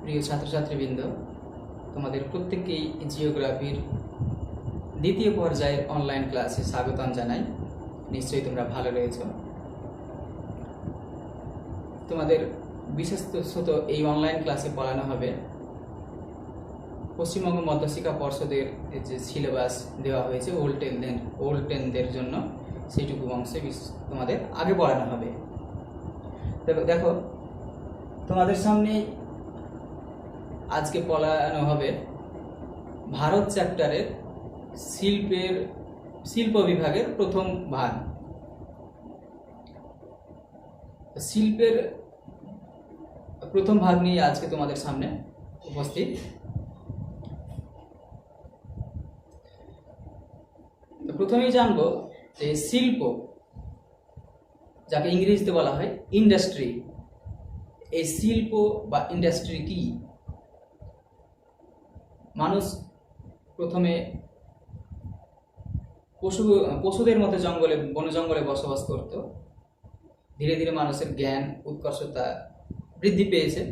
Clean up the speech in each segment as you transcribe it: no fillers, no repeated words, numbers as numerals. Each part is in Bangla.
প্রিয় ছাত্রছাত্রীবৃন্দ, তোমাদের প্রত্যেককেই জিওগ্রাফির দ্বিতীয় পর্যায়ের অনলাইন ক্লাসে স্বাগতম জানাই। নিশ্চয়ই তোমরা ভালো রয়েছ। তোমাদের বিশেষত এই অনলাইন ক্লাসে পড়ানো হবে পশ্চিমবঙ্গ মধ্যশিক্ষা পর্ষদের যে সিলেবাস দেওয়া হয়েছে ওল্ড টেনদের জন্য, সেইটুকু অংশে তোমাদের আগে পড়ানো হবে। দেখো, তোমাদের সামনে আজকে পড়ানো হবে ভারত চ্যাপ্টারের শিল্প বিভাগের প্রথম ভাগ। শিল্পের প্রথম ভাগ নিয়ে আজকে তোমাদের সামনে উপস্থিত। প্রথমেই জানবো যে শিল্প, যাকে ইংরেজিতে বলা হয় ইন্ডাস্ট্রি, এই শিল্প বা ইন্ডাস্ট্রি কি? মানুষ প্রথমে পশুদের মতো বন জঙ্গলে বসবাস করত। ধীরে ধীরে মানুষের জ্ঞান উৎকর্ষতা বৃদ্ধি পেয়েছে।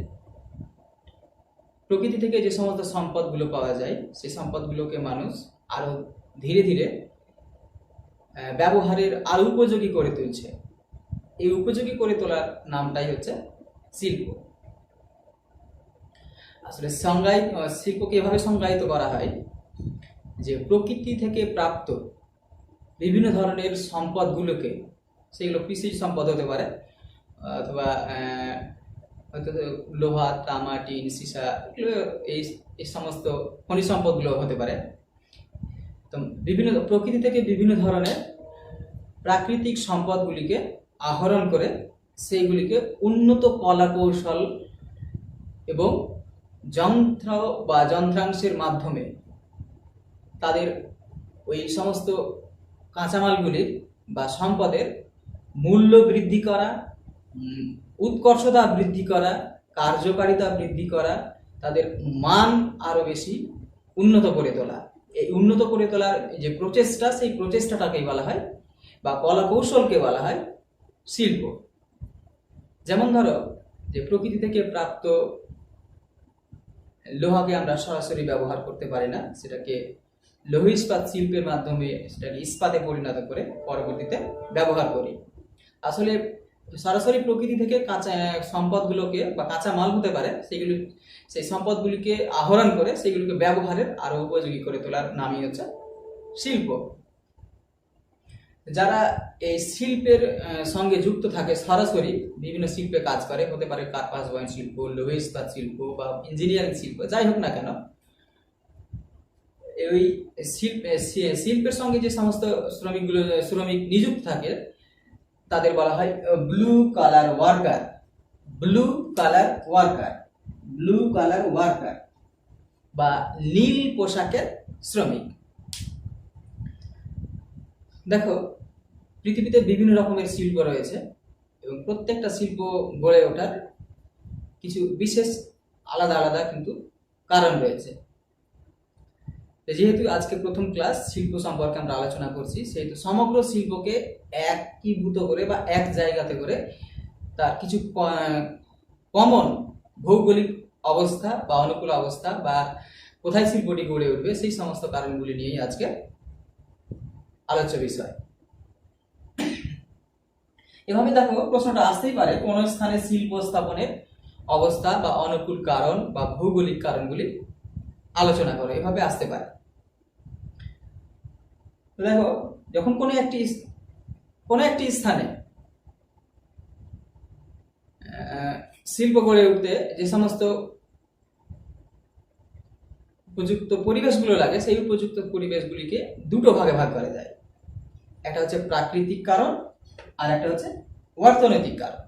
প্রকৃতি থেকে যে সমস্ত সম্পদগুলো পাওয়া যায়, সেই সম্পদগুলোকে মানুষ আরো ধীরে ধীরে ব্যবহারের আরো উপযোগী করে তুলছে। এই উপযোগী করে তোলার নামটাই হচ্ছে শিল্প। আসলে শিল্পকে এভাবে সংজ্ঞায়িত করা হয় যে প্রকৃতি থেকে প্রাপ্ত বিভিন্ন ধরনের সম্পদগুলোকে, সেগুলো কৃষি সম্পদ হতে পারে অথবা হয়তো লোহা, তামা, টিন, সীসা, এগুলো এই সমস্ত খনিজ সম্পদগুলো হতে পারে। তো প্রকৃতি থেকে বিভিন্ন ধরনের প্রাকৃতিক সম্পদগুলিকে আহরণ করে সেইগুলিকে উন্নত কলা কৌশল এবং যন্ত্র বা যন্ত্রাংশের মাধ্যমে তাদের ওই সমস্ত কাঁচামালগুলির বা সম্পদের মূল্য বৃদ্ধি করা, উৎকর্ষতা বৃদ্ধি করা, কার্যকারিতা বৃদ্ধি করা, তাদের মান আরো বেশি উন্নত করে তোলা। এই উন্নত করে তোলার যে প্রচেষ্টা, সেই প্রচেষ্টাটাকেই বলা হয় বা কলা কৌশলকে বলা হয় শিল্প। যেমন ধরো, যে প্রকৃতি থেকে প্রাপ্ত লোহাকে আমরা সরাসরি ব্যবহার করতে পারি না, সেটাকে লৌহ ইস্পাত শিল্পের মাধ্যমে সেটাকে ইস্পাতে পরিণত করে পরবর্তীতে ব্যবহার করি। আসলে সরাসরি প্রকৃতি থেকে কাঁচা সম্পদগুলোকে বা কাঁচা মাল হতে পারে, সেই সম্পদগুলিকে আহরণ করে সেগুলিকে ব্যবহারের আরো উপযোগী করে তোলার নামই হচ্ছে শিল্প। যারা এই শিল্পের সঙ্গে যুক্ত থাকে, সরাসরি বিভিন্ন শিল্পে কাজ করে, হতে পারে কার্পাস বয়ন শিল্প, লৌহ ইস্পাত শিল্প বা ইঞ্জিনিয়ারিং শিল্প, যাই হোক না কেন, ওই শিল্পের সঙ্গে যে সমস্ত শ্রমিক নিযুক্ত থাকে তাদের বলা হয় ব্লু কালার ওয়ার্কার বা নীল পোশাকের শ্রমিক। দেখো, পৃথিবীতে বিভিন্ন রকমের শিল্প রয়েছে এবং প্রত্যেকটা শিল্প গড়ে ওঠার কিছু বিশেষ আলাদা আলাদা কিন্তু কারণ রয়েছে। যেহেতু আজকে প্রথম ক্লাস শিল্প সম্পর্কে আমরা আলোচনা করছি, সেহেতু সমগ্র শিল্পকে একীভূত করে বা এক জায়গাতে করে তার কিছু কমন ভৌগোলিক অবস্থা বা অনুকূল অবস্থা বা কোথায় শিল্পটি গড়ে উঠবে, সেই সমস্ত কারণগুলি নিয়েই আজকে আলোচ্য বিষয়। এভাবে দেখো, প্রশ্নটা আসতেই পারে কোন স্থানে শিল্প স্থাপনের অবস্থা বা অনুকূল কারণ বা ভৌগোলিক কারণগুলি আলোচনা করো, এভাবে আসতে পারে। দেখো, যখন কোনো একটি স্থানে শিল্প গড়ে উঠতে যে সমস্ত উপযুক্ত পরিবেশগুলো লাগে, সেই উপযুক্ত পরিবেশগুলিকে দুটো ভাগে ভাগ করা যায়। একটা হচ্ছে প্রাকৃতিক কারণ আর একটা হচ্ছে অর্থনৈতিক কারণ।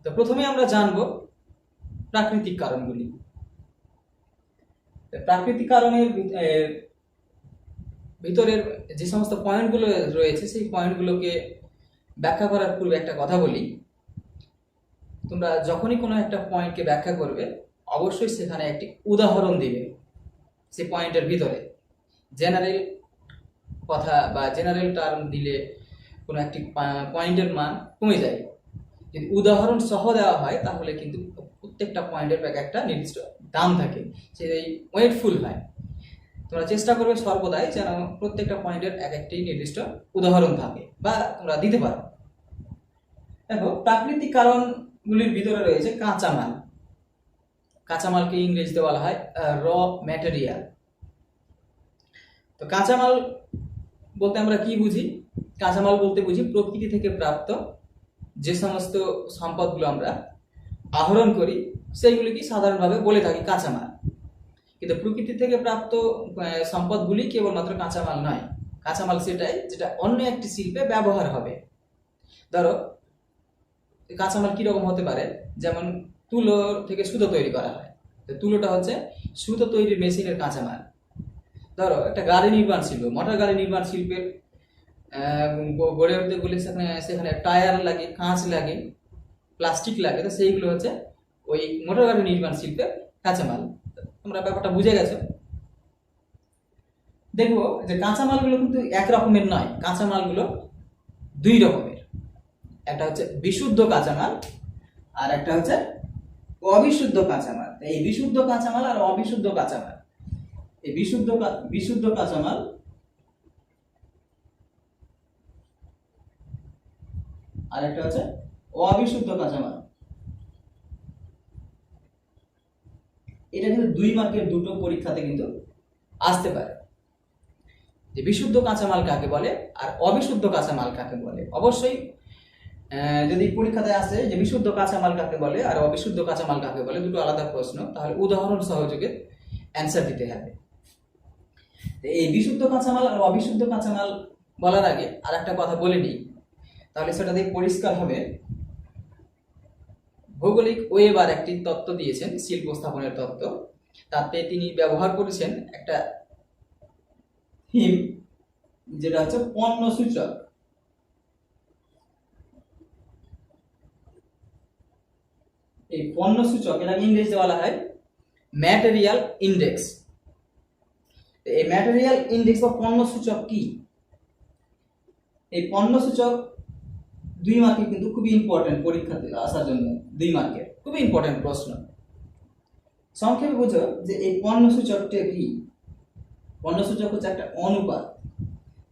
তো প্রথমে আমরা জানবো প্রাকৃতিক কারণগুলি। প্রাকৃতিক কারণের ভিতরের যে সমস্ত পয়েন্টগুলো রয়েছে, সেই পয়েন্টগুলোকে ব্যাখ্যা করার পূর্বে একটা কথা বলি। তোমরা যখনই কোনো একটা পয়েন্টকে ব্যাখ্যা করবে, অবশ্যই সেখানে একটি উদাহরণ দিবে। সেই পয়েন্টের ভিতরে জেনারেল কথা বা জেনারেল টার্ম দিলে কোনো একটি পয়েন্টের মান কমে যায়। যদি উদাহরণ সহ দেওয়া হয় তাহলে কিন্তু প্রত্যেকটা পয়েন্টের এক একটা নির্দিষ্ট দাম থাকে, সেই ওয়েটফুল হয়। তোমরা চেষ্টা করবে সর্বদাই যেন প্রত্যেকটা পয়েন্টের এক একটি নির্দিষ্ট উদাহরণ থাকে বা তোমরা দিতে পারো। দেখো, প্রাকৃতিক কারণগুলির ভিতরে রয়েছে কাঁচামাল। কাঁচামালকে ইংরেজিতে বলা হয় র ম্যাটেরিয়াল। তো কাঁচামাল বলতে আমরা কি বুঝি? কাঁচামাল বলতে বুঝি প্রকৃতি থেকে প্রাপ্ত যে সমস্ত সম্পদগুলো আমরা আহরণ করি সেইগুলিকে সাধারণভাবে বলে থাকি কাঁচামাল। কিন্তু প্রকৃতি থেকে প্রাপ্ত সম্পদগুলি কেবলমাত্র কাঁচামাল নয়। কাঁচামাল সেটাই যেটা অন্য একটি শিল্পে ব্যবহার হবে। ধরো, কাঁচামাল কিরকম হতে পারে, যেমন তুলো থেকে সুতো তৈরি করা হয়, তো তুলোটা হচ্ছে সুতো তৈরির মেশিনের কাঁচামাল। ধরো একটা গাড়ি নির্মাণ শিল্প, মোটর গাড়ি নির্মাণ শিল্পের গড়ে উঠতে গেলে সেখানে টায়ার লাগে, কাঁচ লাগে, প্লাস্টিক লাগে, তো সেইগুলো হচ্ছে ওই মোটর গাড়ি নির্মাণ শিল্পের কাঁচামাল। তোমরা ব্যাপারটা বুঝে গেছো। দেখবো যে কাঁচামালগুলো কিন্তু এক রকমের নয়, কাঁচামালগুলো দুই রকমের। একটা হচ্ছে বিশুদ্ধ কাঁচামাল আর একটা হচ্ছে অবিশুদ্ধ কাঁচামাল। এই বিশুদ্ধ কাঁচামাল আর অবিশুদ্ধ কাঁচামাল, এই বিশুদ্ধ কাঁচামাল আর একটা হচ্ছে অবিশুদ্ধ কাঁচামাল। এটা কিন্তু 2 মার্কের দুটো পরীক্ষাতে কিন্তু আসতে পারে, যে বিশুদ্ধ কাঁচামাল কাকে বলে আর অবিশুদ্ধ কাঁচামাল কাকে বলে। অবশ্যই যদি পরীক্ষাতে আসে যে বিশুদ্ধ কাঁচামাল কাকে বলে আর অবিশুদ্ধ কাঁচামাল কাকে বলে, দুটো আলাদা প্রশ্ন, তাহলে উদাহরণ সহযোগে অ্যান্সার দিতে হবে। এই বিশুদ্ধ কাঁচামাল আর অবিশুদ্ধ কাঁচামাল বলার আগে আর একটা কথা বলে নিই, তাহলে সেটা দিয়ে পরিষ্কার হবে। ভৌগোলিক ওয়েবার একটি তত্ত্ব দিয়েছেন, শিল্প স্থাপনের তত্ত্ব। তাতে তিনি ব্যবহার করেছেন একটা থিম, যেটা হচ্ছে পণ্য সূচক। এই পণ্য সূচক, এটা ইংরেজিতে বলা হয় ম্যাটেরিয়াল ইন্ডেক্স। এই ম্যাটেরিয়াল ইন্ডেক্স বা পণ্য সূচক কি? এই পণ্য সূচক 2 মার্কের কিন্তু খুবই ইম্পর্টেন্ট, পরীক্ষাতে আসার জন্য 2 মার্কের খুবই ইম্পর্টেন্ট প্রশ্ন। সংক্ষেপে বুঝো যে এই পণ্য সূচকটা কি। পণ্য সূচক হচ্ছে একটা অনুপাত,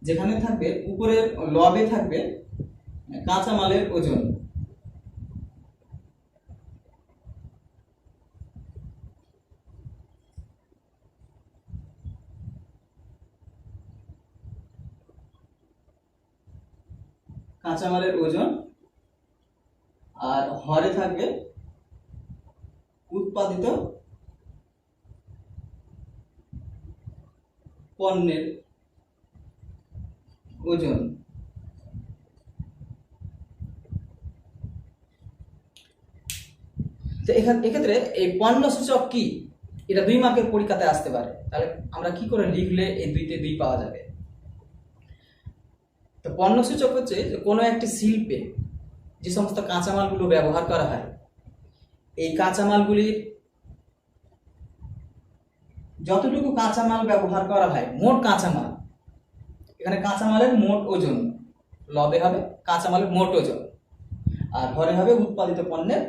যেখানে থাকবে উপরের লবে থাকবে কাঁচামালের ওজন, কাঁচামালের ওজন, আর হরে থাকবে উৎপাদিত পণ্যের ওজন। তো এক্ষেত্রে এই পণ্য সূচক কি, এটা 2 মার্কের পরীক্ষাতে আসতে পারে। তাহলে আমরা কি করে লিখলে এই 2তে 2 পাওয়া যাবে? তো পণ্য সূচক হচ্ছে যে কোনো একটি শিল্পে যে সমস্ত কাঁচামালগুলো ব্যবহার করা হয়, এই কাঁচামালগুলির যতটুকু কাঁচামাল ব্যবহার করা হয়, মোট কাঁচামাল, এখানে কাঁচামালের মোট ওজন, লবে হবে কাঁচামালের মোট ওজন, আর হরে হবে উৎপাদিত পণ্যের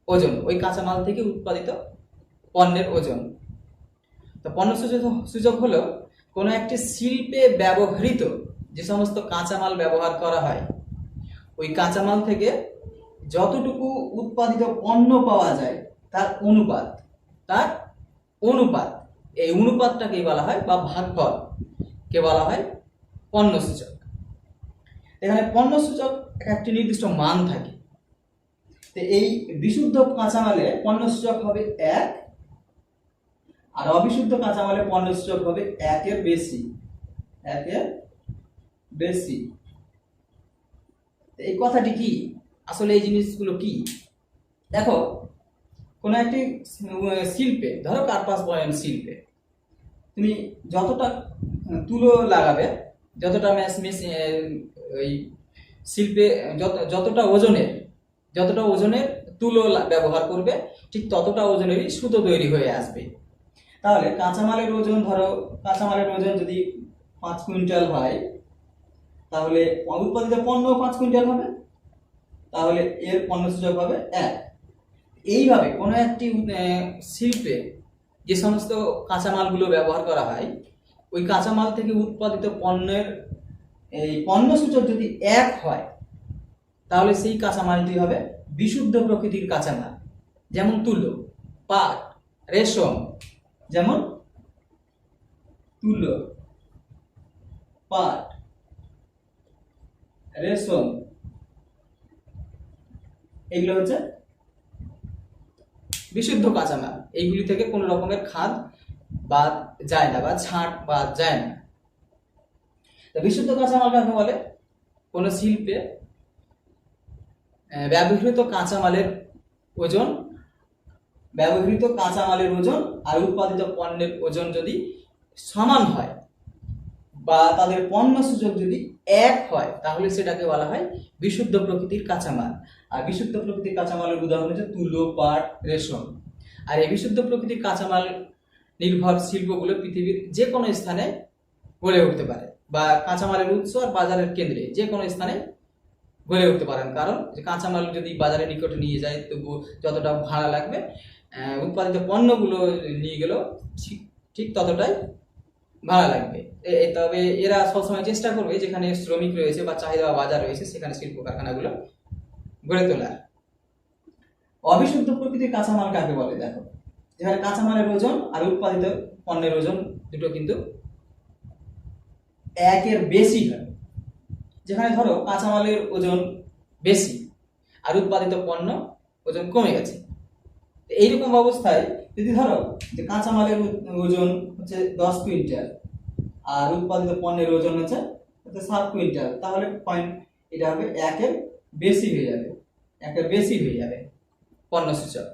ওজন, ওই কাঁচামাল থেকে উৎপাদিত পণ্যের ওজন। তো পণ্য সূচক হলো কোনো একটি শিল্পে ব্যবহৃত যে সমস্ত কাঁচামাল ব্যবহার করা হয়, ওই কাঁচামাল থেকে যতটুকু উৎপাদিত পণ্য পাওয়া যায় তার অনুপাত, এই অনুপাতটাকে বলা হয় বা ভাগফল কে বলা হয় পণ্য সূচক। এখানে পণ্য সূচক একটি নির্দিষ্ট মান থাকে। তো এই বিশুদ্ধ কাঁচামালে পণ্য সূচক হবে 1, আর অবিশুদ্ধ কাঁচামালে পণ্য সূচক হবে 1 এর বেশি। এই কথাটি কি? আসলে এই জিনিসগুলো কি? দেখো, কোন একটি শিল্পে, ধরো কার্পাস বয়ন শিল্পে, তুমি যতটা তুলো লাগাবে, যতটা ওই শিল্পে যতটা ওজনের তুলো ব্যবহার করবে, ঠিক ততটা ওজনেরই সুতো তৈরি হয়ে আসবে। তাহলে কাঁচামালের ওজন, ধরো কাঁচামালের ওজন যদি 5 কুইন্টাল হয়, তাহলে উৎপাদিত পণ্য 5 কুইন্টাল হবে। তাহলে এর পণ্য সূচক হবে 1। এইভাবে কোনো একটি শিল্পে যে সমস্ত কাঁচামালগুলো ব্যবহার করা হয়, ওই কাঁচামাল থেকে উৎপাদিত পণ্যের এই পণ্য সূচক যদি 1 হয়, তাহলে সেই কাঁচামালটি হবে বিশুদ্ধ প্রকৃতির কাঁচামাল। যেমন তুলো, পাট, রেশম। যেমন তুলো, পাট, রেশম, এগুলো হচ্ছে বিশুদ্ধ কাঁচামাল। এইগুলি থেকে কোনো রকমের খাদ বাদ যায় না বা ছাঁট বাদ যায় না। বিশুদ্ধ কাঁচামাল কাকে বলে? কোন শিল্পে ব্যবহৃত কাঁচামালের ওজন আর উৎপাদিত পণ্যের ওজন যদি সমান হয় বা তাদের পণ্য সূচক যদি 1 হয়, তাহলে সেটাকে বলা হয় বিশুদ্ধ প্রকৃতির কাঁচামাল। আর বিশুদ্ধ প্রকৃতির কাঁচামালের উদাহরণ হচ্ছে তুলো, পাট, রেশম। আর এই বিশুদ্ধ প্রকৃতির কাঁচামাল নির্ভর শিল্পগুলো পৃথিবীর যে কোনো স্থানে গড়ে উঠতে পারে, বা কাঁচামালের উৎস আর বাজারের কেন্দ্রে যে কোনো স্থানে গড়ে উঠতে পারেন। কারণ যে কাঁচামাল যদি বাজারের নিকটে নিয়ে যায়, তবু যতটা ভাড়া লাগবে, উৎপাদিত পণ্যগুলো নিয়ে গেলেও ঠিক ততটাই ভাড়া লাগবে। তবে এরা সবসময় চেষ্টা করবে যেখানে শ্রমিক রয়েছে বা চাহিদা বা বাজার রয়েছে, সেখানে শিল্প কারখানাগুলো গড়ে তোলার। অবিশুদ্ধ প্রকৃতির কাঁচামাল কাকে বলে? দেখো, যেখানে কাঁচামালের ওজন আর উৎপাদিত পণ্যের ওজন দুটো কিন্তু 1-এর বেশি হয়। যেখানে ধরো কাঁচামালের ওজন বেশি আর উৎপাদিত পণ্য ওজন কমে গেছে, এইরকম অবস্থায় যদি ধরো যে কাঁচামালের ওজন হচ্ছে 10 কুইন্টাল আর উৎপাদিত পণ্যের ওজন হচ্ছে 7 কুইন্টাল, তাহলে পয়েন্ট এটা হবে 1-এর বেশি হয়ে যাবে পণ্য সূচক।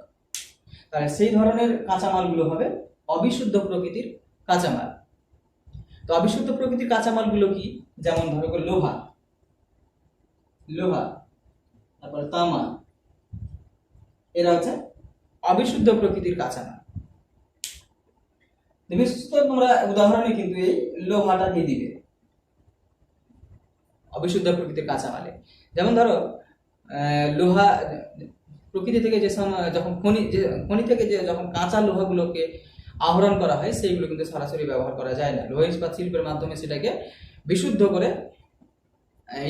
তাহলে সেই ধরনের কাঁচামালগুলো হবে অবিশুদ্ধ প্রকৃতির কাঁচামাল। তো অবিশুদ্ধ প্রকৃতির কাঁচামালগুলো কি? যেমন ধরো লোহা, তারপর তামা, এরা হচ্ছে অবিশুদ্ধ প্রকৃতির কাঁচামাল। বিশেষত তোমরা উদাহরণে কিন্তু এই লোহাটা দিয়ে দিবে অবিশুদ্ধ প্রকৃতির কাঁচামালে। যেমন ধরো লোহা প্রকৃতি থেকে যখন খনি থেকে যখন কাঁচা লোহাগুলোকে আহরণ করা হয়, সেইগুলো কিন্তু সরাসরি ব্যবহার করা যায় না। লোহা ইস্পাত শিল্পের মাধ্যমে সেটাকে বিশুদ্ধ করে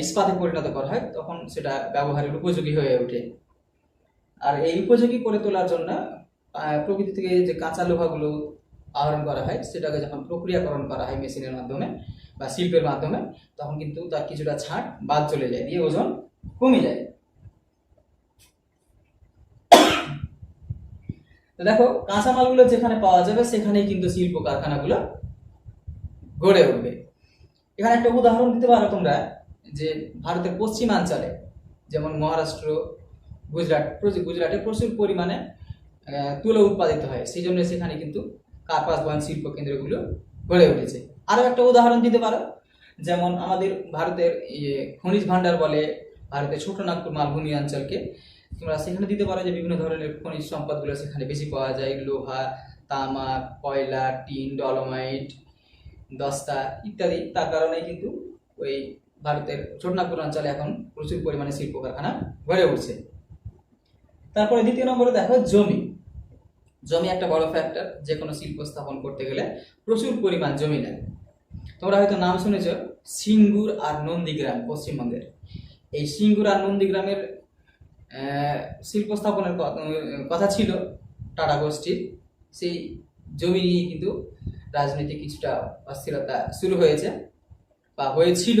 ইস্পাতে পরিণত করা হয়, তখন সেটা ব্যবহারের উপযোগী হয়ে ওঠে। আর এই উপযোগী করে তোলার জন্য প্রকৃতি থেকে যে কাঁচা লোহাগুলো আহরণ করা হয়, সেটাকে যখন প্রক্রিয়াকরণ করা হয় মেশিনের মাধ্যমে বা শিল্পের মাধ্যমে, তখন কিন্তু তার কিছুটা ছাঁট বাদ চলে যায়, দিয়ে ওজন কমে যায়। তো দেখো, কাঁচামালগুলো যেখানে পাওয়া যাবে সেখানেই কিন্তু শিল্প কারখানাগুলো গড়ে উঠবে। এখানে একটা উদাহরণ দিতে পারো তোমরা, যে ভারতের পশ্চিমাঞ্চলে যেমন মহারাষ্ট্র, গুজরাটে প্রচুর পরিমাণে তুলো উৎপাদিত হয়, সেই জন্য সেখানে কিন্তু কার্পাস বয়ন শিল্প কেন্দ্রগুলো গড়ে উঠেছে। আরো একটা উদাহরণ দিতে পারো, যেমন আমাদের ভারতের খনিজ ভান্ডার বলে ভারতের ছোটনাগপুর মালভূমি অঞ্চলকে, তোমরা সেখানে দিতে পারো যে বিভিন্ন ধরনের খনিজ সম্পদগুলো সেখানে বেশি পাওয়া যায়। লোহা, তামা, কয়লা, টিন, ডলোমাইট, দস্তা ইত্যাদি। তার কারণে কিন্তু ওই ভারতের ছোটনাগপুর অঞ্চলে এখন প্রচুর পরিমাণে শিল্প কারখানা গড়ে উঠছে। তারপরে দ্বিতীয় নম্বরে দেখো জমি একটা বড় ফ্যাক্টর। যে কোনো শিল্প স্থাপন করতে গেলে প্রচুর পরিমাণ জমি লাগে। তোমরা হয়তো নাম শুনেছ সিঙ্গুর আর নন্দীগ্রাম, পশ্চিমবঙ্গের। এই সিঙ্গুর আর নন্দীগ্রামের শিল্প স্থাপনের কথা ছিল টাটা গোষ্ঠীর। সেই জমি নিয়ে কিন্তু রাজনীতি কিছুটা অস্থিরতা শুরু হয়েছে বা হয়েছিল,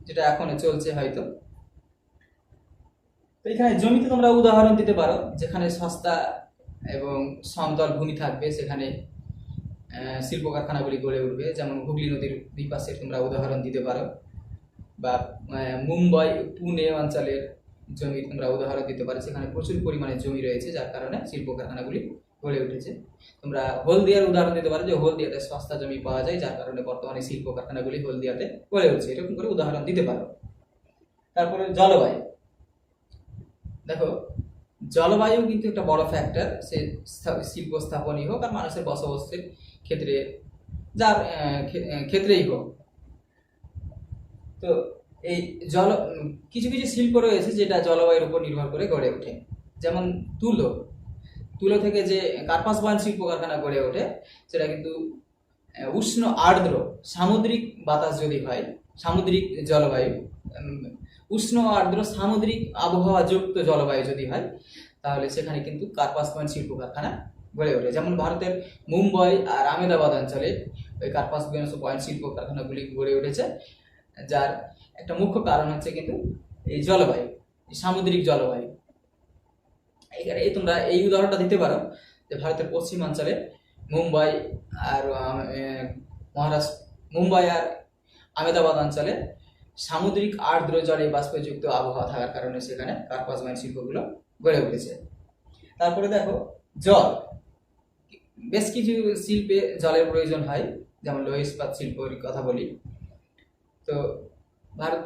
যেটা এখনো চলছে হয়তো। তো এখানে জমিতে তোমরা উদাহরণ দিতে পারো যেখানে সস্তা এবং সমতল ভূমি থাকবে, সেখানে শিল্প কারখানাগুলি গড়ে উঠবে। যেমন হুগলি নদীর দুই পাশে তোমরা উদাহরণ দিতে পারো, বা মুম্বাই, পুনে অঞ্চলের জমি তোমরা উদাহরণ দিতে পারো, সেখানে প্রচুর পরিমাণে জমি রয়েছে, যার কারণে শিল্প কারখানাগুলি গড়ে উঠেছে। তোমরা হলদিয়ার উদাহরণ দিতে পারো, যে হলদিয়াতে সস্তা জমি পাওয়া যায়, যার কারণে বর্তমানে শিল্প কারখানাগুলি হলদিয়াতে গড়ে উঠছে। এরকম করে উদাহরণ দিতে পারো। তারপরে জলবায়ু। দেখো, জলবায়ু কিন্তু একটা বড় ফ্যাক্টর, সে শিল্প স্থাপনই হোক আর মানুষের বসবাসের ক্ষেত্রে, যার ক্ষেত্রেই হোক। তো এই কিছু কিছু শিল্প রয়েছে যেটা জলবায়ুর উপর নির্ভর করে গড়ে ওঠে। যেমন তুলো তুলো থেকে যে কার্পাস বয়ন শিল্প কারখানা গড়ে ওঠে, সেটা কিন্তু উষ্ণ আর্দ্র সামুদ্রিক বাতাস যদি হয়, সামুদ্রিক জলবায়ু, উষ্ণ আর্দ্র সামুদ্রিক আবহাওয়া যুক্ত জলবায়ু যদি হয়, তাহলে সেখানে কিন্তু কার্পাস বয়ন শিল্প কারখানা গড়ে ওঠে। যেমন ভারতের মুম্বাই আর আহমেদাবাদ অঞ্চলে ওই কার্পাস বয়ন শিল্প কারখানাগুলি গড়ে উঠেছে, যার একটা মুখ্য কারণ হচ্ছে কিন্তু এই জলবায়ু, সামুদ্রিক জলবায়ু। এখানে তোমরা এই উদাহরণটা দিতে পারো যে ভারতের পশ্চিমাঞ্চলে মুম্বাই আর মহারাষ্ট্র, মুম্বাই আর আহমেদাবাদ অঞ্চলে সামুদ্রিক আর্দ্র জলে বাষ্পযুক্ত আবহাওয়া থাকার কারণে সেখানে কার্পাস বয়ন শিল্পগুলো গড়ে উঠেছে। তারপরে দেখো জল, বেশ কিছু শিল্পে জলের প্রয়োজন হয়, যেমন লৌহ ইস্পাত শিল্পের কথা বলি। তো ভারত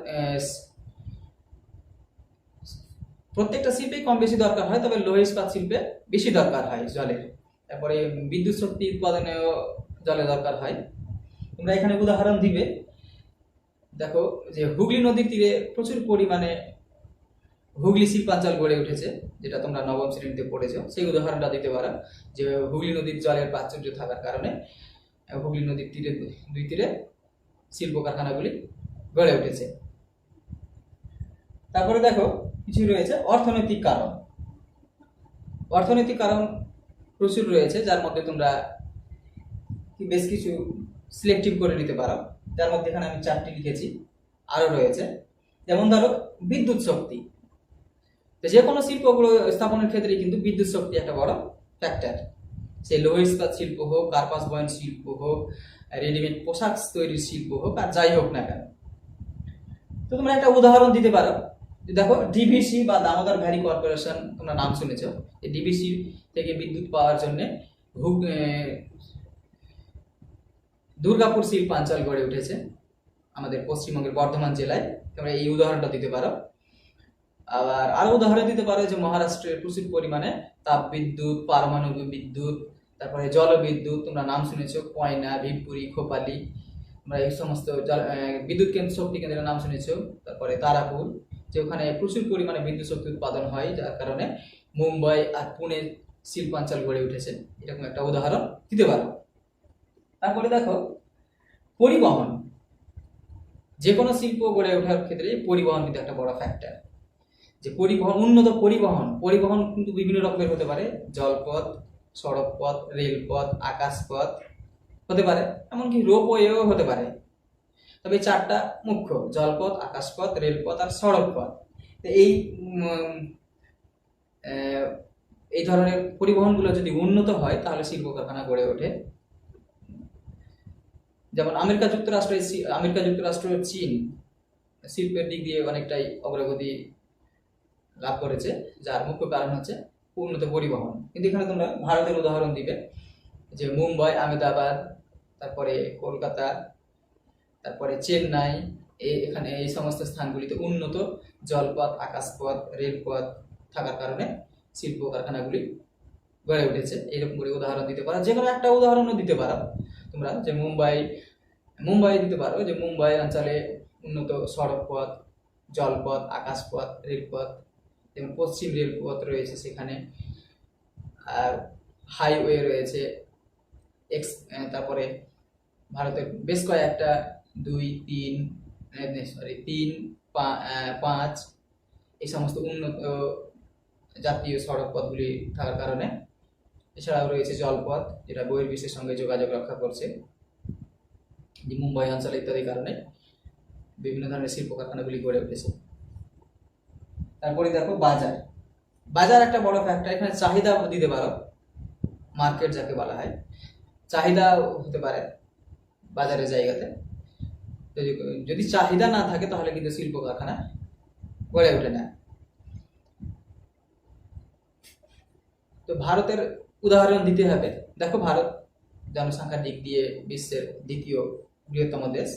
প্রত্যেকটা শিল্পে কম বেশি দরকার হয়, তবে লৌহ ইস্পাত শিল্পে বেশি দরকার হয় জলের। তারপরে বিদ্যুৎ শক্তি উৎপাদনেও জলের দরকার হয়। তোমরা এখানে উদাহরণ দিবে, দেখো যে হুগলি নদীর তীরে প্রচুর পরিমাণে হুগলি শিল্পাঞ্চল গড়ে উঠেছে, যেটা তোমরা নবম শ্রেণীতে পড়েছো। সেই উদাহরণটা দিতে পারো যে হুগলি নদীর জলের প্রাচুর্য থাকার কারণে হুগলি নদীর তীরে দুই তীরে শিল্প কারখানাগুলি গড়ে উঠেছে। তারপরে দেখো কিছু রয়েছে অর্থনৈতিক কারণ। অর্থনৈতিক কারণ প্রচুর রয়েছে, যার মধ্যে তোমরা বেশ কিছু সিলেক্টিভ করে নিতে পারো, যার মধ্যে এখানে আমি 4টি লিখেছি, আরো রয়েছে। যেমন ধরো বিদ্যুৎ শক্তি, তো যে কোনো শিল্পগুলো স্থাপনের ক্ষেত্রে কিন্তু বিদ্যুৎ শক্তি একটা বড় ফ্যাক্টর। সে লৌহ ইস্পাত শিল্প হোক, কার্পাস বয়ন শিল্প হোক, রেডিমেড পোশাক তৈরির শিল্প হোক, আর যাই হোক না কেন। তো তোমরা একটা উদাহরণ দিতে পারো, দেখো ডিভিসি বা দামোদর ভ্যালি কর্পোরেশন, তোমরা নাম শুনেছো। এই ডিভিসি থেকে বিদ্যুৎ পাওয়ার জন্য দুর্গাপুর শিল্পাঞ্চল গড়ে উঠেছে আমাদের পশ্চিমবঙ্গের বর্ধমান জেলায়। তোমরা এই উদাহরণটা দিতে পারো। আবার আরো উদাহরণ দিতে পারো যে মহারাষ্ট্রের প্রচুর পরিমাণে তাপ বিদ্যুৎ, পারমাণবিক বিদ্যুৎ, তারপরে জলবিদ্যুৎ, তোমরা নাম শুনেছো কয়না, ভিমপুরি, খোপালি, তোমরা এই সমস্ত বিদ্যুৎ কেন্দ্র, শক্তি কেন্দ্রের নাম শুনেছো। তারপরে তারাপুর, যে ওখানে প্রচুর পরিমাণে বিদ্যুৎ শক্তি উৎপাদন হয়, যার কারণে মুম্বাই আর পুনে শিল্পাঞ্চল গড়ে উঠেছে। এরকম একটা উদাহরণ দিতে পারো। তারপরে দেখো পরিবহন, যে কোনো শিল্প গড়ে ওঠার ক্ষেত্রে পরিবহন কিন্তু একটা বড় ফ্যাক্টর। যে পরিবহন, উন্নত পরিবহন কিন্তু বিভিন্ন রকমের হতে পারে, জলপথ, সড়ক পথ, রেলপথ, আকাশপথ হতে পারে, এমনকি রোপওয়েও হতে পারে। তবে 4টা মুখ্য, জলপথ, আকাশপথ, রেলপথ আর সড়ক পথ। এই ধরনের পরিবহনগুলো যদি উন্নত হয় তাহলে শিল্প কারখানা গড়ে ওঠে। যেমন আমেরিকা যুক্তরাষ্ট্র, চীন শিল্পের দিক দিয়ে অনেকটাই অগ্রগতি লাভ করেছে, যার মুখ্য কারণ হচ্ছে উন্নত পরিবহন। কিন্তু এখানে তোমরা ভারতের উদাহরণ দিবে, যে মুম্বাই, আহমেদাবাদ, তারপরে কলকাতা, তারপরে চেন্নাই, এখানে এই সমস্ত স্থানগুলিতে উন্নত জলপথ, আকাশপথ, রেলপথ থাকার কারণে শিল্প কারখানাগুলি গড়ে উঠেছে। এরকম করে উদাহরণ দিতে পারো। যে কোনো একটা উদাহরণও দিতে পারো তোমরা, যে মুম্বাই দিতে পারো, যে মুম্বাই অঞ্চলে উন্নত সড়ক পথ, জলপথ, আকাশপথ, রেলপথ, যেমন পশ্চিম রেলপথ রয়েছে সেখানে, আর হাইওয়ে রয়েছে। তারপরে ভারতের বেশ কয়েকটা 2, 3, 5 এই সমস্ত উন্নত জাতীয় সড়ক পথগুলি থাকার কারণে। এছাড়াও রয়েছে জলপথ, যেটা বহির্বিশ্বের সঙ্গে যোগাযোগ রক্ষা করছে, যে মুম্বাই অঞ্চল ইত্যাদি কারণে বিভিন্ন ধরনের শিল্প কারখানাগুলি গড়ে উঠেছে। তারপরে দেখো বাজার একটা বড় ফ্যাক্টর। এখানে চাহিদা দিতে পারো, মার্কেট যাকে বলা হয়, চাহিদা হতে পারে বাজারের জায়গাতে। যদি চাহিদা না থাকে তাহলে কিন্তু শিল্প কারখানা গড়ে ওঠে না। তো ভারতের উদাহরণ দিতে হবে। দেখো ভারত জনসংখ্যার দিক দিয়ে বিশ্বের 2য় বৃহত্তম দেশ।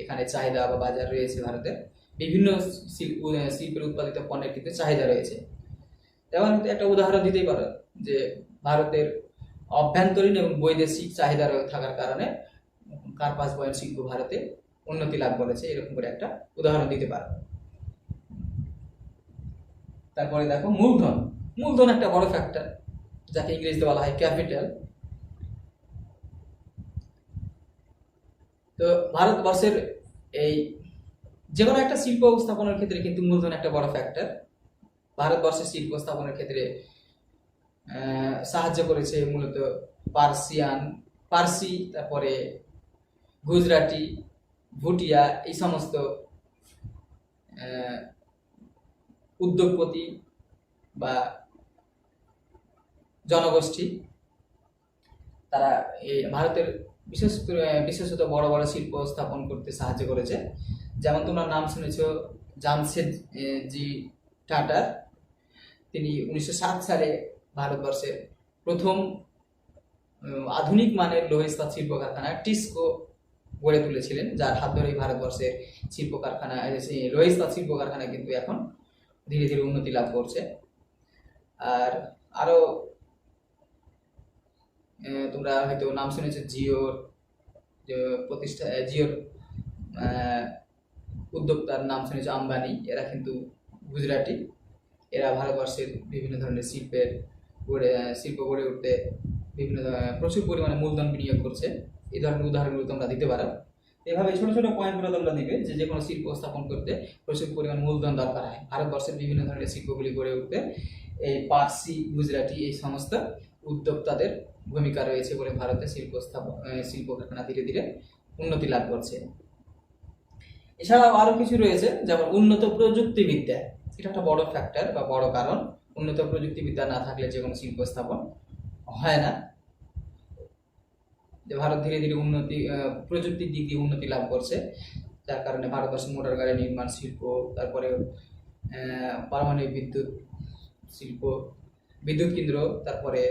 এখানে চাহিদা বা বাজার রয়েছে ভারতের, বিভিন্ন শিল্পের উৎপাদিত পণ্যের কিন্তু চাহিদা রয়েছে। যেমন একটা উদাহরণ দিতেই পারো, যে ভারতের অভ্যন্তরীণ এবং বৈদেশিক চাহিদা থাকার কারণে কার্পাস বয়ন শিল্প ভারতে উন্নতি লাভ করেছে, এরকম করে একটা উদাহরণ দিতে পারো। তারপরে দেখো মূলধন। মূলধন একটা বড় ফ্যাক্টর, যাকে ইংরেজিতে বলা হয় ক্যাপিটাল। তো ভারতবর্ষের এই যে কোনো একটা শিল্প স্থাপনের ক্ষেত্রে কিন্তু মূলধন একটা বড় ফ্যাক্টর। ভারতবর্ষের শিল্প স্থাপনের ক্ষেত্রে সাহায্য করেছে মূলত পার্সি, তারপরে গুজরাটি, ভুটিয়া, এই সমস্ত উদ্যোগপতি বা জনগোষ্ঠী, তারা এই ভারতের বিশেষত বড় বড় শিল্প স্থাপন করতে সাহায্য করেছে। যেমন তোমরা নাম শুনেছ জামশেদজি টাটার। তিনি 1907 সালে ভারতবর্ষের প্রথম আধুনিক মানের লৌহ ইস্পাত শিল্প কারখানা টিসকো গড়ে তুলেছিলেন, যার হাত ধরেই ভারতবর্ষের শিল্প কারখানা, লৌহ ইস্পাত শিল্প কারখানা কিন্তু এখন ধীরে ধীরে উন্নতি লাভ করছে। আর আরো তোমরা হয়তো নাম শুনেছো জিওর উদ্যোক্তার নাম শুনেছো আম্বানি। এরা কিন্তু গুজরাটি। এরা ভারতবর্ষের বিভিন্ন ধরনের শিল্প গড়ে উঠতে প্রচুর পরিমাণে মূলধন বিনিয়োগ করছে। এই ধরনের উদাহরণগুলো তোমরা দিতে পারো। এভাবে ছোট ছোট পয়েন্টগুলো তোমরা দিবে যে কোনো শিল্প স্থাপন করতে প্রচুর পরিমাণ মূলধন দরকার হয়। ভারতবর্ষের বিভিন্ন ধরনের শিল্পগুলি গড়ে উঠতে এই পার্সি, গুজরাটি, এই সমস্ত উদ্যোক্তাদের ভূমিকা রয়েছে বলে ভারতের শিল্প কারখানা ধীরে ধীরে উন্নতি লাভ করছে। এছাড়াও আরো কিছু রয়েছে, যেমন উন্নত প্রযুক্তিবিদ্যা। এটা একটা বড় ফ্যাক্টর বা বড় কারণ। উন্নত প্রযুক্তিবিদ্যা না থাকলে যে কোনো শিল্প স্থাপন হয় না। যে ভারত ধীরে ধীরে প্রযুক্তির দিক দিয়ে উন্নতি লাভ করছে, যার কারণে ভারতবর্ষের মোটর গাড়ি নির্মাণ শিল্প, তারপরে পারমাণবিক বিদ্যুৎ কেন্দ্র, তারপরে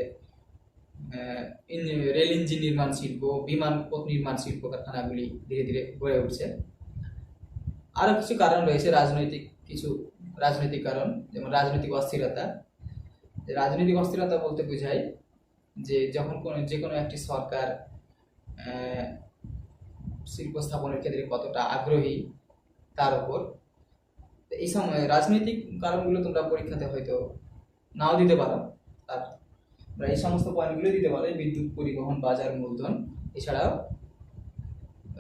রেল ইঞ্জিন নির্মাণ শিল্প, বিমান পথ নির্মাণ শিল্প কারখানাগুলি ধীরে ধীরে গড়ে উঠছে। আরো কিছু কারণ রয়েছে, রাজনৈতিক কারণ, যেমন রাজনৈতিক অস্থিরতা। রাজনৈতিক অস্থিরতা বলতে বোঝায় যে যখন যে কোনো একটি সরকার শিল্প স্থাপনের ক্ষেত্রে কতটা আগ্রহী তার উপর। এই সময় রাজনৈতিক কারণগুলো তোমরা পরীক্ষাতে হয়তো নাও দিতে পারো, আর এই সমস্ত পয়েন্টগুলো দিতে পারো, বিদ্যুৎ, পরিবহন, বাজার, মূলধন। এছাড়াও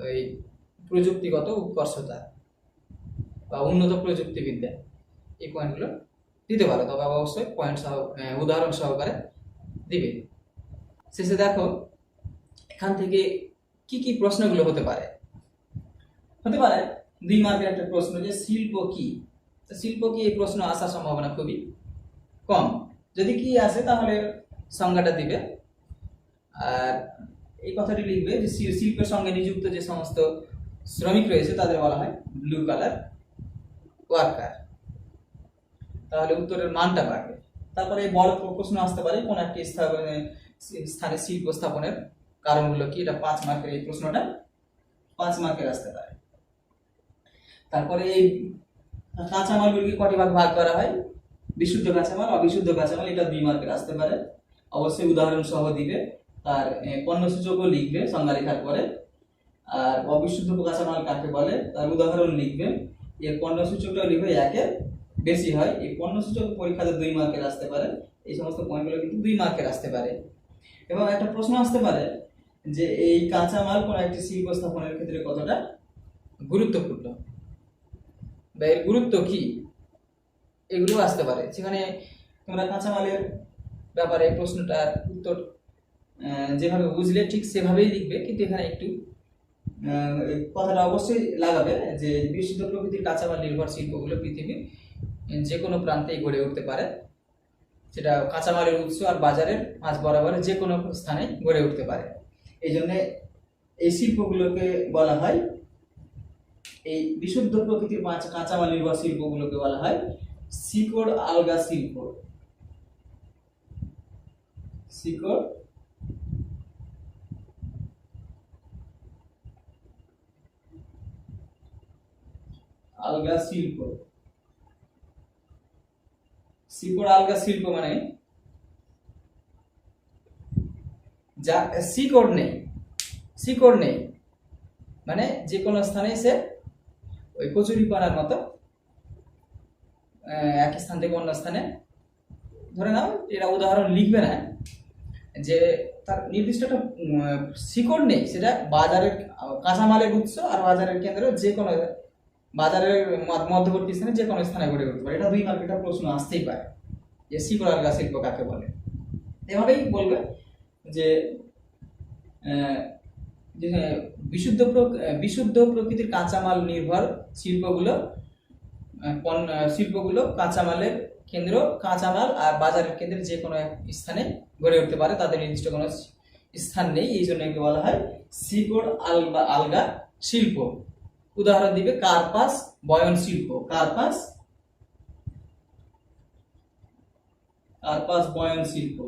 ওই প্রযুক্তিগত উৎকর্ষতা বা উন্নত প্রযুক্তিবিদ্যা, এই পয়েন্টগুলো দিতে পারো। তবে অবশ্যই উদাহরণ সহকারে দিবে। শেষে দেখো এখান থেকে কি কি প্রশ্নগুলো হতে পারে। 2 মার্কের একটা প্রশ্ন, যে শিল্প কি। শিল্প কি, এই প্রশ্ন আসার সম্ভাবনা খুবই কম। যদি কি আসে তাহলে সংজ্ঞাটা দিবে, আর এই কথাটি লিখবে যে শিল্পের সঙ্গে নিযুক্ত যে সমস্ত শ্রমিক রয়েছে তাদের বলা হয় ব্লু কালার ওয়ার্কার। তাহলে উত্তরের মানটা বাড়বে। তারপরে বড় প্রশ্ন আসতে পারে, কোন একটি স্থানে শিল্প স্থাপনের কারণগুলো কি। এটা 5 মার্কের, এই প্রশ্নটা 5 মার্কের আসতে পারে। তারপরে এই কাঁচামালগুলিকে কটি ভাগ করা হয়, বিশুদ্ধ কাঁচামাল, অবিশুদ্ধ কাঁচামাল, এটা 2 মার্কের আসতে পারে। অবশ্যই উদাহরণ সহ দিবে, তার পণ্যসূচকও লিখবে সংজ্ঞা লেখার পরে। আর অবিশুদ্ধ কাঁচামাল কাকে বলে তার উদাহরণ লিখবে, এর পণ্যসূচকটাও লিখবে, একের বেশি হয়। এই পণ্যসূচক পরীক্ষাতে 2 মার্কের আসতে পারে। এই সমস্ত পয়েন্টগুলো কিন্তু 2 মার্কের আসতে পারে। এবং একটা প্রশ্ন আসতে পারে যে এই কাঁচামাল কোন একটি শিল্প স্থাপনের ক্ষেত্রে কতটা গুরুত্বপূর্ণ বা এর গুরুত্ব কি, এগুলো আসতে পারে। সেখানে তোমরা কাঁচামালের ব্যাপারে প্রশ্নটার উত্তর যেভাবে বুঝলে ঠিক সেভাবেই লিখবে, কিন্তু এখানে একটু কথাটা অবশ্যই লাগাবে যে বিশুদ্ধ প্রকৃতির কাঁচামাল নির্ভর শিল্পগুলো পৃথিবীর যে কোনো প্রান্তেই গড়ে উঠতে পারে। সেটা কাঁচামালের উৎস আর বাজারের মাঝ বরাবর যে কোনো স্থানে গড়ে উঠতে পারে। এই জন্য এই শিল্পগুলোকে বলা হয়, এই বিশুদ্ধ প্রকৃতির কাঁচামাল নির্ভর শিল্পগুলোকে বলা হয় শিকড় আলগা শিল্প। শিকড় আলগা শিল্প। শিকড় আলগা শিল্প মানে যা শিকড় নেই, মানে যে কোনো স্থানে সে ওই কচুরিপানার মতো এক স্থান থেকে অন্য স্থানে, ধরে নাও এটা উদাহরণ লিখবে না, যে তার নির্দিষ্ট একটা শিকড় নেই, সেটা বাজারের কাঁচামালের উৎস আর বাজারের কেন্দ্র যে কোনো বাজারের মধ্যবর্তী স্থানে যে কোনো স্থানে গড়ে উঠতে পারে। এটা 2 মার্কের প্রশ্ন আসতেই পারে যে শিকড় আলগা শিল্প কাকে বলে। এভাবেই বলবে যে বিশুদ্ধ প্রকৃতির কাঁচামাল নির্ভর শিল্পগুলো কাঁচামালের কেন্দ্র, কাঁচামাল আর বাজারের কেন্দ্রের যে কোনো এক স্থানে গড়ে উঠতে পারে, তাদের নির্দিষ্ট কোনো স্থান নেই, এই জন্য একে বলা হয় শিকড় আলগা শিল্প। উদাহরণ দিবে কার্পাস বয়ন শিল্প, কার্পাস বয়ন শিল্প।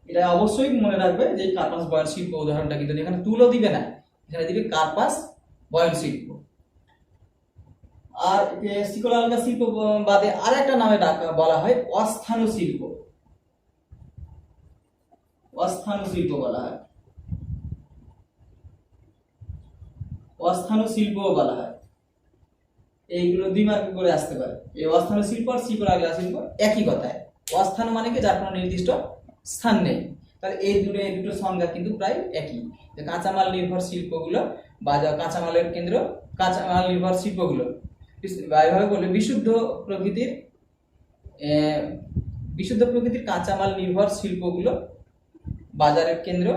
এটা অবশ্যই মনে রাখবে যে কার্পাস বয়ন শিল্প উদাহরণটা কিন্তু এখানে তুলো দিবে না, এখানে দিবে কার্পাস বয়ন শিল্প। আর শিকড় আলগা শিল্প বাদে আর একটা নামে বলা হয় অস্থানু শিল্প, অস্থানু শিল্প বলা হয়, অস্থানু শিল্প বলা হয়। এইগুলো 2 মার্ক করে আসতে পারে। এই অস্থানু শিল্প আর শিকড় আলগা শিল্প একই কথায়। অস্থানু মানে কি, যার কোনো নির্দিষ্ট স্থান নেই। তাহলে এই দুটো সংজ্ঞা কিন্তু প্রায় একই। যে কাঁচামাল নির্ভর শিল্পগুলো বা কাঁচামালের কেন্দ্র, কাঁচামাল নির্ভর শিল্পগুলো এভাবে বললে বিশুদ্ধ প্রকৃতির কাঁচামাল নির্ভর শিল্পগুলো বাজারের কেন্দ্র,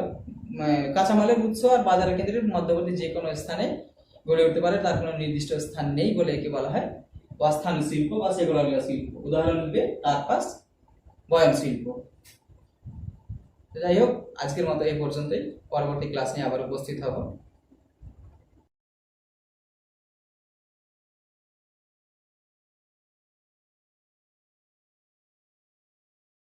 কাঁচামালের উৎস আর বাজারের কেন্দ্রের মধ্যবর্তী যে কোনো স্থানে গড়ে উঠতে পারে, তার কোনো নির্দিষ্ট স্থান নেই বলে একে বলা হয় অস্থানু শিল্প বা শিকড় আলগা শিল্প। উদাহরণ দিবে কার্পাস বয়ন শিল্প। যাই হোক, আজকের মতো এই পর্যন্তই। পরবর্তী ক্লাস নিয়ে আবার উপস্থিত হব।